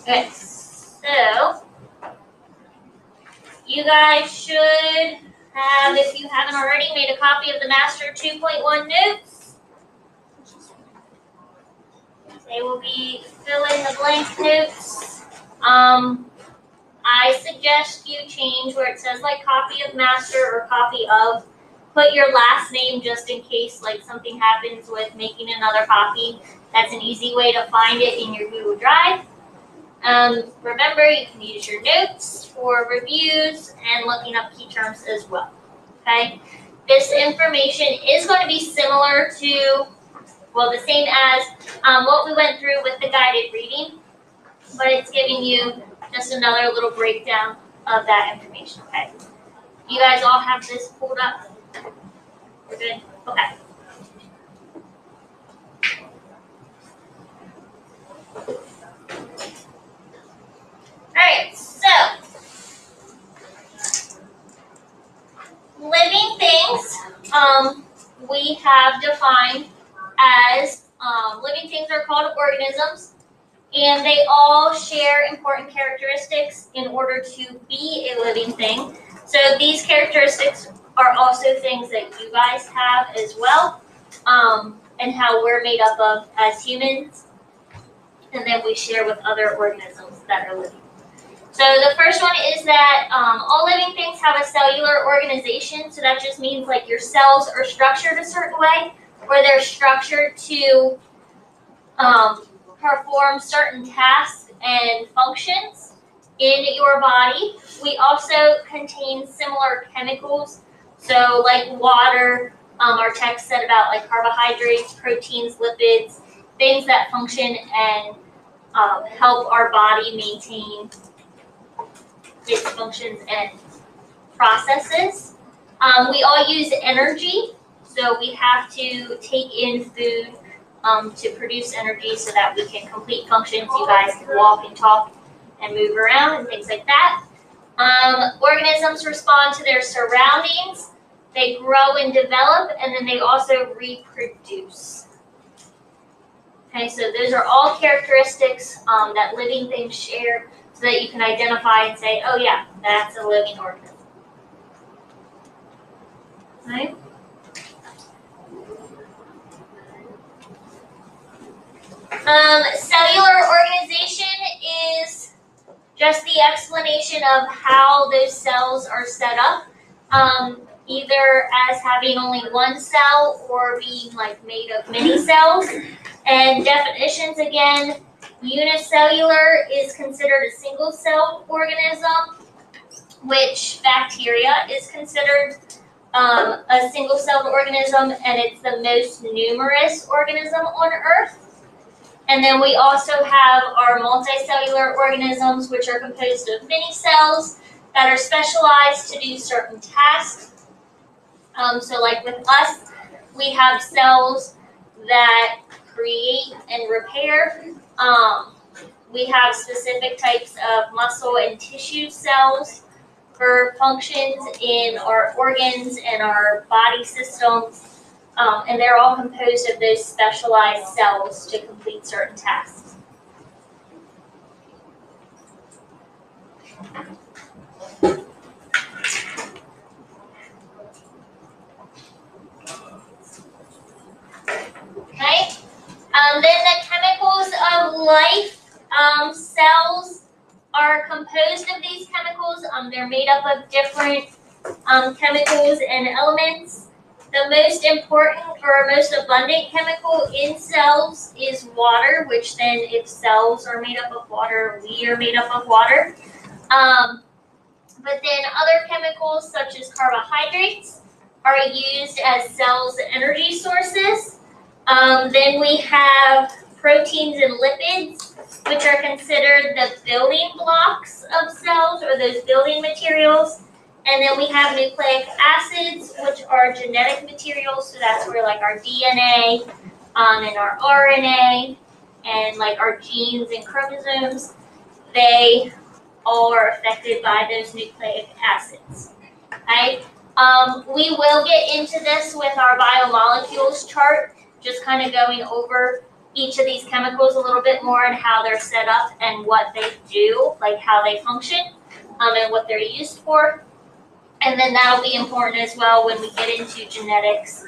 Okay, so you guys should have, if you haven't already, made a copy of the Master 2.1 notes. They will be fill in the blank notes. I suggest you change where it says like copy of master or copy of. Put your last name just in case like something happens with making another copy. That's an easy way to find it in your Google Drive. Remember, you can use your notes for reviews and looking up key terms as well. Okay, this information is going to be similar to, well, the same as what we went through with the guided reading, but it's giving you just another little breakdown of that information. Okay, you guys all have this pulled up? We're good? Okay. Alright, so living things we have defined as living things are called organisms, and they all share important characteristics in order to be a living thing. So these characteristics are also things that you guys have as well, and how we're made up of as humans, and then we share with other organisms that are living. So the first one is that all living things have a cellular organization. So that just means like your cells are structured a certain way, or they're structured to perform certain tasks and functions in your body. We also contain similar chemicals. So like water, our text said about like carbohydrates, proteins, lipids, things that function and help our body maintain its functions and processes. We all use energy, so we have to take in food to produce energy so that we can complete functions. You guys can walk and talk and move around and things like that. Organisms respond to their surroundings. They grow and develop, and then they also reproduce. Okay, so those are all characteristics that living things share, so that you can identify and say, oh yeah, that's a living organism. Okay. Cellular organization is just the explanation of how those cells are set up, either as having only one cell or being like made of many cells. And definitions again, unicellular is considered a single-celled organism, which bacteria is considered a single-celled organism, and it's the most numerous organism on Earth. And then we also have our multicellular organisms, which are composed of many cells that are specialized to do certain tasks. So like with us, we have cells that create and repair. We have specific types of muscle and tissue cells for functions in our organs and our body systems. And they're all composed of those specialized cells to complete certain tasks. Okay. Then the chemicals of life. Cells are composed of these chemicals. They're made up of different chemicals and elements. The most important or most abundant chemical in cells is water, which then if cells are made up of water, we are made up of water. But then other chemicals such as carbohydrates are used as cells' energy sources. Then we have proteins and lipids, which are considered the building blocks of cells or those building materials. And then we have nucleic acids, which are genetic materials. So that's where like our DNA and our RNA and like our genes and chromosomes, they all are affected by those nucleic acids. Okay? We will get into this with our biomolecules chart, just kind of going over each of these chemicals a little bit more and how they're set up and what they do, like how they function, and what they're used for. And then that'll be important as well when we get into genetics.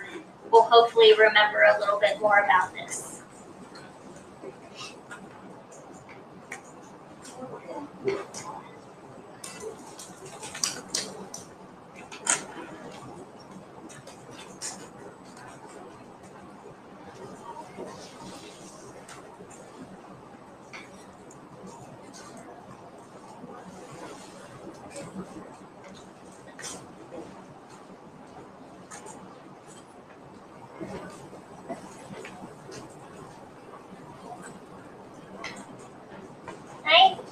We'll hopefully remember a little bit more about this.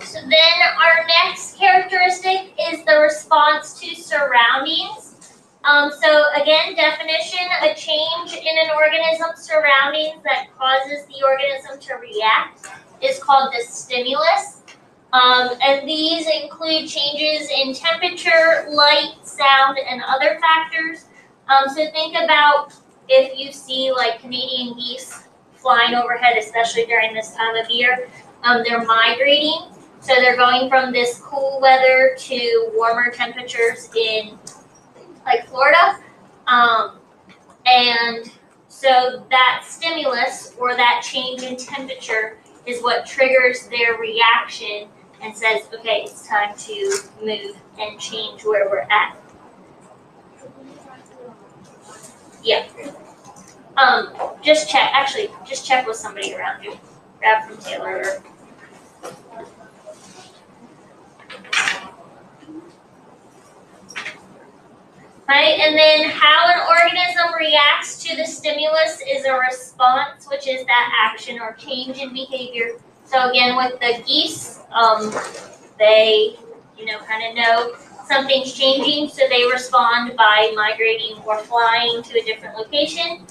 So then our next characteristic is the response to surroundings. So again, definition, a change in an organism's surroundings that causes the organism to react is called the stimulus. And these include changes in temperature, light, sound, and other factors. So think about if you see like Canadian geese flying overhead, especially during this time of year, they're migrating. So they're going from this cool weather to warmer temperatures in like Florida. And so that stimulus or that change in temperature is what triggers their reaction and says, okay, it's time to move and change where we're at. Yeah. Just check with somebody around you. Grab from Taylor. Right, and then how an organism reacts to the stimulus is a response, which is that action or change in behavior. So again, with the geese, they, kind of know something's changing, so they respond by migrating or flying to a different location.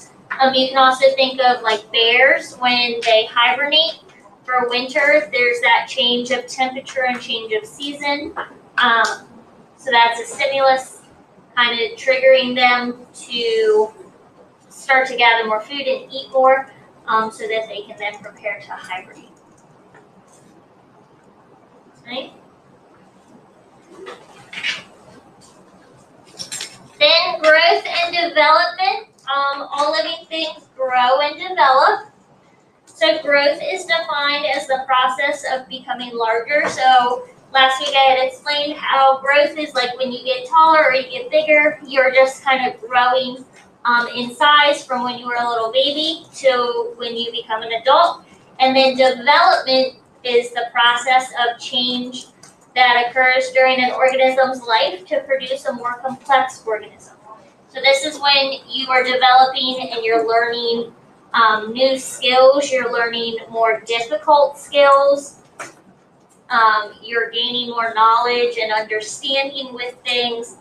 You can also think of like bears when they hibernate for winter. There's that change of temperature and change of season. So that's a stimulus, kind of triggering them to start to gather more food and eat more, so that they can then prepare to hibernate. Right? Then growth and development. All living things grow and develop. So growth is defined as the process of becoming larger. So last week I had explained how growth is like when you get taller or you get bigger, you're just kind of growing in size from when you were a little baby to when you become an adult. And then development is the process of change that occurs during an organism's life to produce a more complex organism. So this is when you are developing and you're learning new skills, you're learning more difficult skills, you're gaining more knowledge and understanding with things,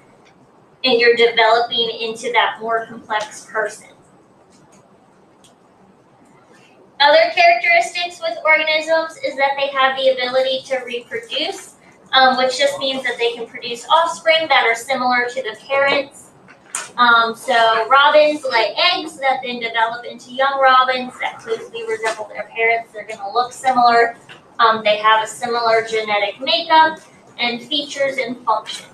and you're developing into that more complex person. Other characteristics with organisms is that they have the ability to reproduce, which just means that they can produce offspring that are similar to the parents. So robins lay eggs that then develop into young robins that closely resemble their parents. They're going to look similar. They have a similar genetic makeup and features and functions.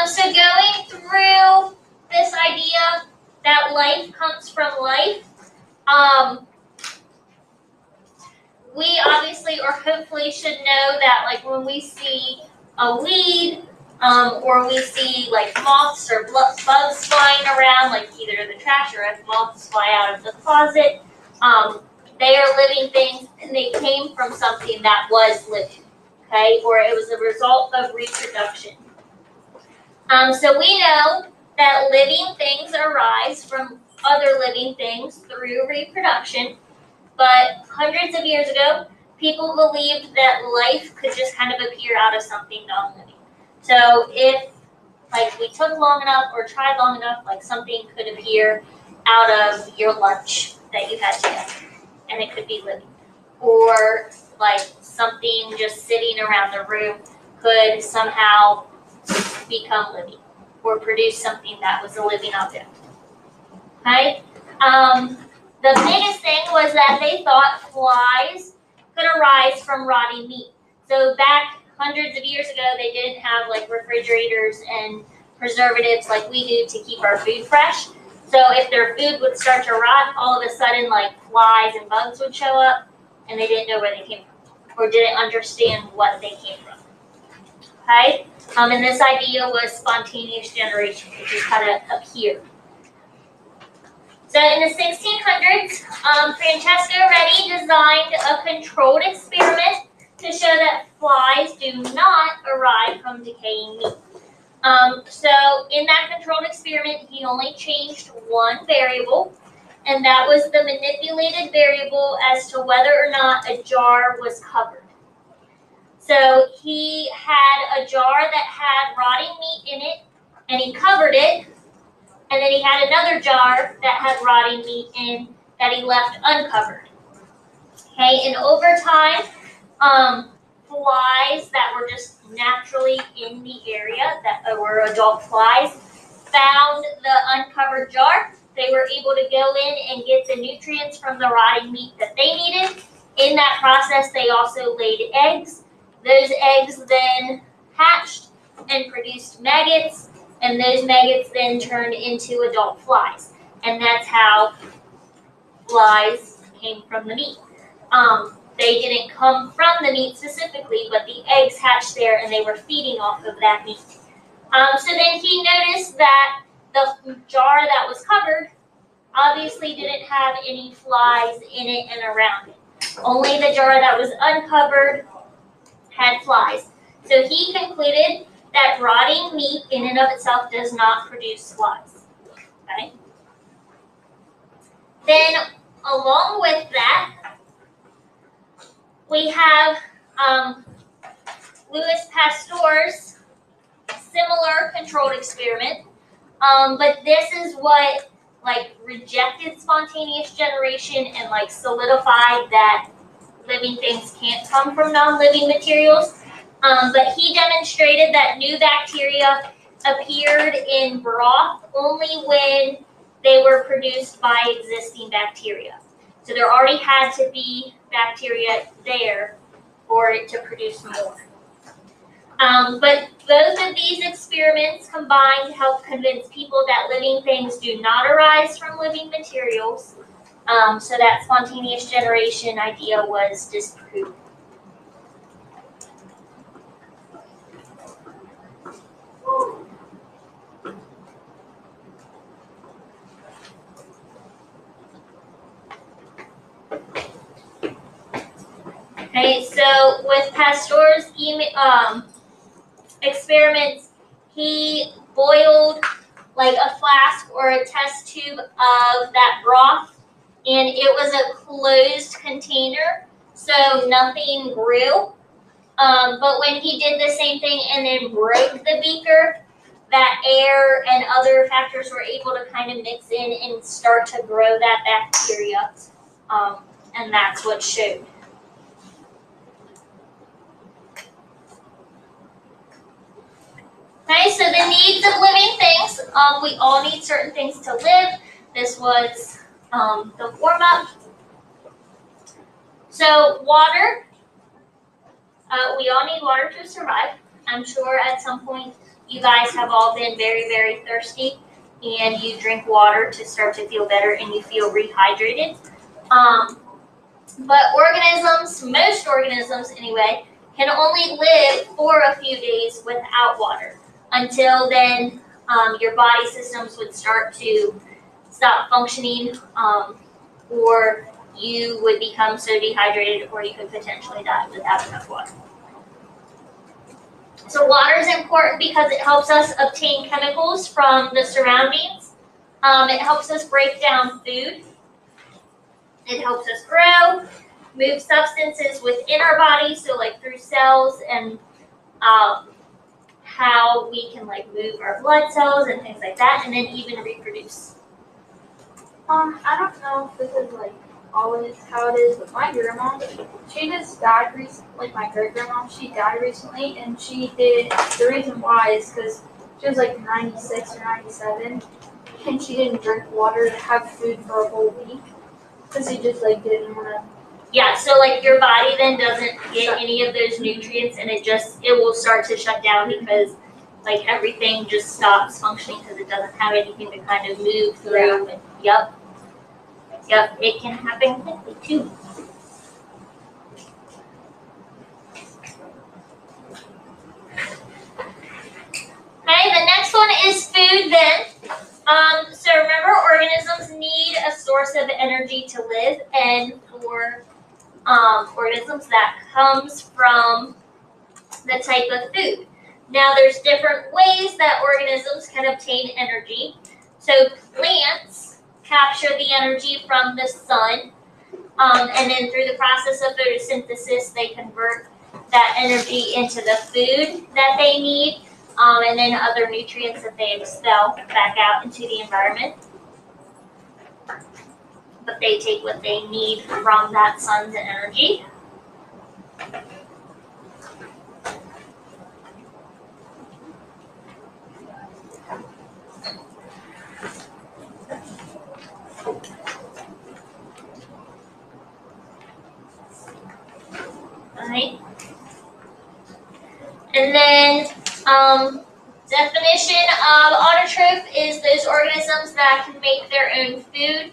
So going through this idea that life comes from life, we obviously or hopefully should know that like when we see a weed or we see like moths or bugs flying around, like either the trash or if moths fly out of the closet, they are living things and they came from something that was living, okay, or it was a result of reproduction. So we know that living things arise from other living things through reproduction, but hundreds of years ago, people believed that life could just kind of appear out of something non-living. So if like we took long enough or tried long enough, like something could appear out of your lunch that you had today, and it could be living. Or like something just sitting around the room could somehow become living or produce something that was a living object. Okay? The biggest thing was that they thought flies could arise from rotting meat. So back hundreds of years ago, they didn't have like refrigerators and preservatives like we do to keep our food fresh. So if their food would start to rot, all of a sudden like flies and bugs would show up, and they didn't know where they came from or didn't understand what they came from. Okay? And this idea was spontaneous generation, which is how it appeared. So in the 1600s, Francesco Redi designed a controlled experiment to show that flies do not arrive from decaying meat. So in that controlled experiment, he only changed one variable, and that was the manipulated variable as to whether or not a jar was covered. So he had a jar that had rotting meat in it, and he covered it, and then he had another jar that had rotting meat in that he left uncovered. Okay, and over time, flies that were just naturally in the area, that were adult flies, found the uncovered jar. They were able to go in and get the nutrients from the rotting meat that they needed. In that process, they also laid eggs. Those eggs then hatched and produced maggots, and those maggots then turned into adult flies. And that's how flies came from the meat. They didn't come from the meat specifically, but the eggs hatched there and they were feeding off of that meat. So then he noticed that the jar that was covered obviously didn't have any flies in it and around it. Only the jar that was uncovered had flies. So he concluded that rotting meat in and of itself does not produce flies. Okay? Then along with that, we have Louis Pasteur's similar controlled experiment, but this is what like rejected spontaneous generation and like solidified that living things can't come from non-living materials. But he demonstrated that new bacteria appeared in broth only when they were produced by existing bacteria. So there already had to be bacteria there for it to produce more. But both of these experiments combined help convince people that living things do not arise from living materials, so that spontaneous generation idea was disproved. Okay, so with Pasteur's experiments, he boiled like a flask or a test tube of that broth, and it was a closed container, so nothing grew. But when he did the same thing and then broke the beaker, that air and other factors were able to kind of mix in and start to grow that bacteria, and that's what showed. Okay, so the needs of living things. We all need certain things to live. This was the warm-up. So water. We all need water to survive. I'm sure at some point you guys have all been very, very thirsty and you drink water to start to feel better and you feel rehydrated. But organisms, most organisms anyway, can only live for a few days without water. Until then, your body systems would start to stop functioning, or you would become so dehydrated, or you could potentially die without enough water. So water is important because it helps us obtain chemicals from the surroundings. It helps us break down food. It helps us grow, move substances within our bodies, so like through cells, and how we can like move our blood cells and things like that, and then even reproduce. I don't know if this is like always how it is with my grandma. She just died recently, like my great grandma. She died recently, and the reason why is because she was like 96 or 97, and she didn't drink water or have food for a whole week because she just like didn't want to. Yeah, so like your body then doesn't get any of those nutrients, and it will start to shut down because like everything just stops functioning because it doesn't have anything to kind of move through. Yeah. Yep, it can happen quickly too. Okay, the next one is food then. So remember, organisms need a source of energy to live, and for organisms that comes from the type of food. Now there's different ways that organisms can obtain energy. So plants capture the energy from the sun, and then through the process of photosynthesis, they convert that energy into the food that they need, and then other nutrients that they expel back out into the environment. But they take what they need from that sun's energy. Right. And then definition of autotroph is those organisms that can make their own food.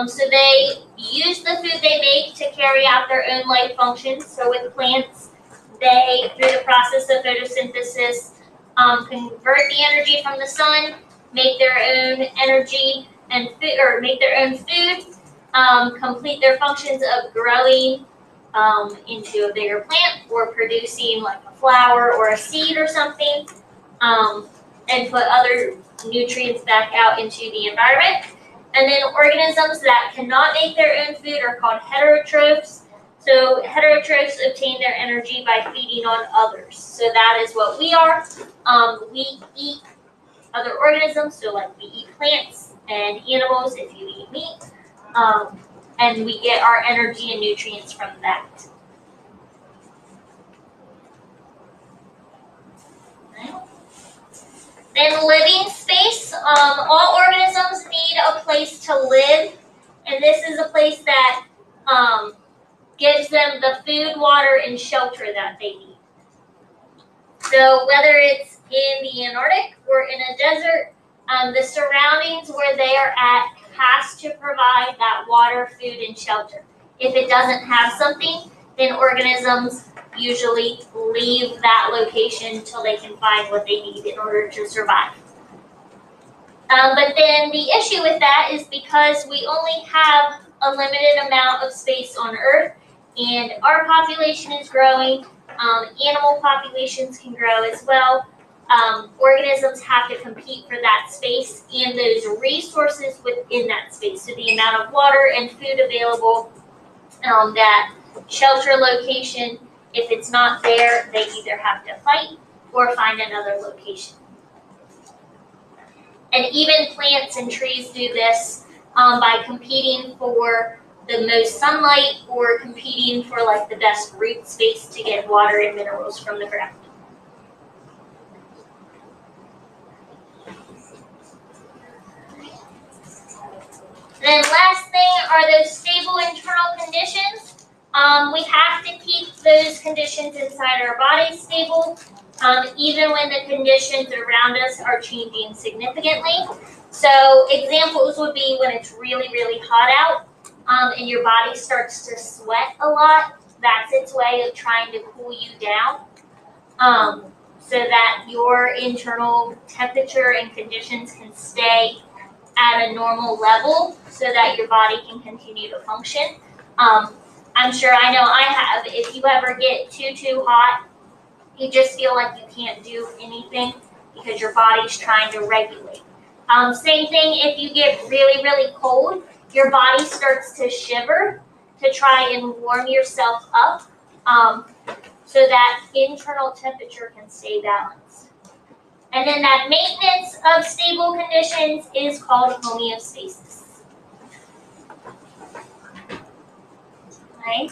So they use the food they make to carry out their own life functions. So with plants, they, through the process of photosynthesis, convert the energy from the sun, make their own energy and food, or make their own food, complete their functions of growing into a bigger plant or producing like a flower or a seed or something, and put other nutrients back out into the environment. And then organisms that cannot make their own food are called heterotrophs. So heterotrophs obtain their energy by feeding on others. So that is what we are. We eat other organisms, so like we eat plants and animals if you eat meat. And we get our energy and nutrients from that. Okay. Then living space. All organisms need a place to live, and this is a place that gives them the food, water, and shelter that they need. So whether it's in the Antarctic or in a desert, the surroundings where they are at has to provide that water, food, and shelter. If it doesn't have something, then organisms usually leave that location until they can find what they need in order to survive. But then the issue with that is because we only have a limited amount of space on Earth, and our population is growing, animal populations can grow as well. Organisms have to compete for that space and those resources within that space. So the amount of water and food available, that shelter location, if it's not there, they either have to fight or find another location. And even plants and trees do this by competing for the most sunlight or competing for like the best root space to get water and minerals from the ground. Then last thing are those stable internal conditions. We have to keep those conditions inside our bodies stable, even when the conditions around us are changing significantly. So examples would be when it's really, really hot out, and your body starts to sweat a lot. That's its way of trying to cool you down, so that your internal temperature and conditions can stay at a normal level so that your body can continue to function. I'm sure I know I have. If you ever get too hot, you just feel like you can't do anything because your body's trying to regulate. Same thing if you get really, really cold, your body starts to shiver to try and warm yourself up, so that internal temperature can stay balanced. And then that maintenance of stable conditions is called homeostasis. Right?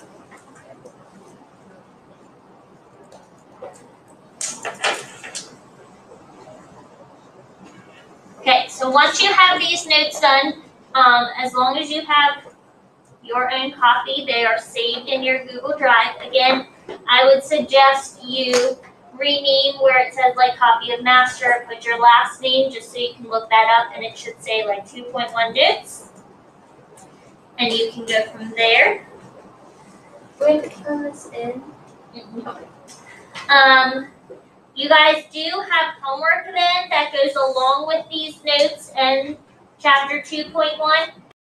Okay, so once you have these notes done, as long as you have your own copy, they are saved in your Google Drive. Again, I would suggest you rename where it says like copy of master, put your last name just so you can look that up, and it should say like 2.1 notes. And you can go from there. Wait, turn this in. You guys do have homework then that goes along with these notes and chapter 2.1.